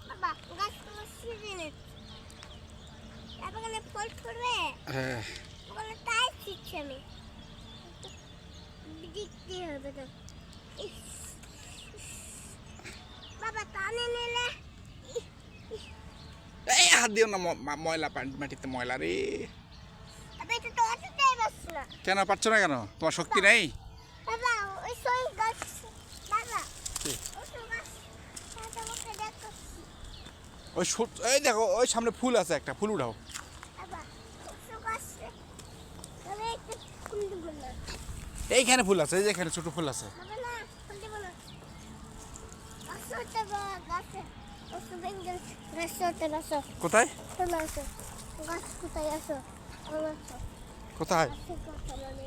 বাবা গাছগুলো সিজনে তারপরে ফল ধরবে হ্যাঁ ওগুলো তাই শিখছি আমি দেখতে হবে তো বাবা টানে নিলে এই হাত দিও না ময়লা মাটিতে ময়লা রে আবে এটা তো আসতেই পারছ না কেন পারছো না কেন তোমার শক্তি নেই বাবা ওই সই গাছ বাবা কি? ওই সই গাছ তোমাকে দেখো ওই এই দেখো ওই সামনে ফুল আছে একটা ফুল উঠাও বাবা ওই সই গাছ তবে একটু ফুল দিব না এইখানে ফুল আছে এই যে এখানে ছোট ফুল আছে বাবা না ফুল দিব না গাছটা গাছে ওই সই বেঙ্গল গাছটা গাছ কোথায় চলে আসো গাছ কোথায় আসো আমার আসো কোথায় গাছের কথা বলে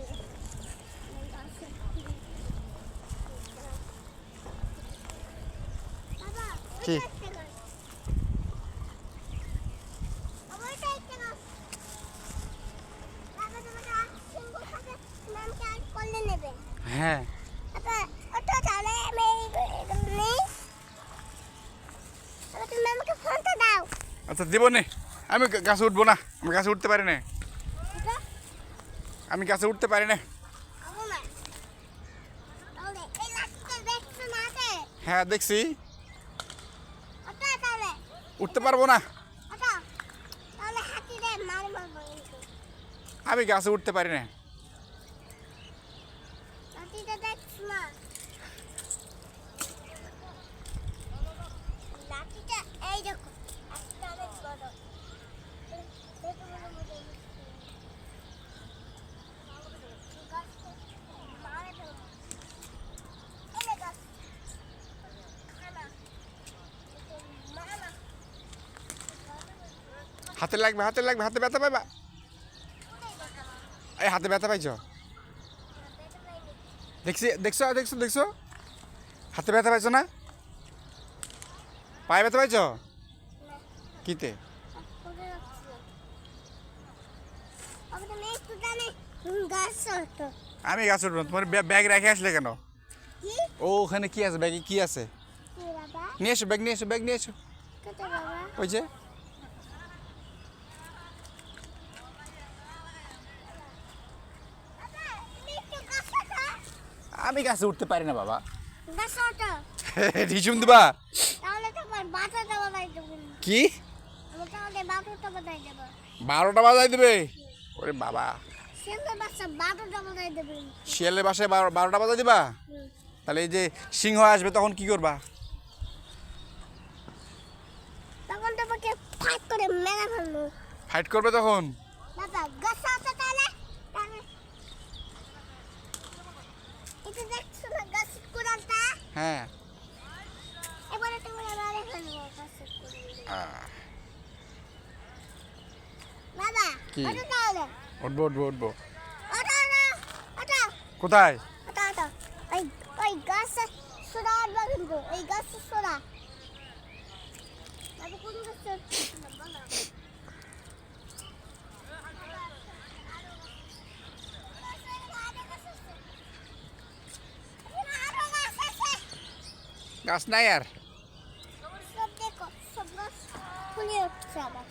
গাছের বাবা কি? হ্যাঁ আচ্ছা দিব নে আমি গাছে উঠবো না আমি গাছে উঠতে পারি না আমি গাছে উঠতে পারি না হ্যাঁ দেখছি উঠতে পারবো না আমি গাছে উঠতে পারি না এই দেখো একটা অনেক বড় হাতে লাগবে হাতে ব্যথা পাইবা এই হাতে ব্যথা পাইছ দেখছো হাতে ব্যথা পাইছো না পায়ে ব্যথা পাইছ কিতে আমি গাছ উঠবো না। তোমার ব্যাগ রেখে আসলে কেন ও ওখানে কি আছে ব্যাগে কি আছে নিয়ে এসো ব্যাগ নিয়ে এসো ওই যে আমি গাছে উঠতে পারি না বাবা রিজুম দিবা কি 12টা বাজাই দেবে ওরে বাবা শিয়ালের বাসায় 12টা বাজাই দিবা তাহলে এই যে সিংহ আসবে তখন কি করবা তখন তোমাকে ফাইট করে মেরে ফেলবো ফাইট করবে তখন বাবা গাছ আছে তাহলে এটা দেখছো না গাছ কুড়ালটা হ্যাঁ এবারে তুমি মেরে ফেলবো গাছের কুড়াল বাবা কি? ওটা তাহলে উঠবো ওটা কোথায় ওটা ওই গাছ সোরা উঠবা কিন্তু এই গাছ সোরা বাবা কোন গাছ গাছ নাই আর সব দেখো সব গাছ ফুলে উঠছে আবার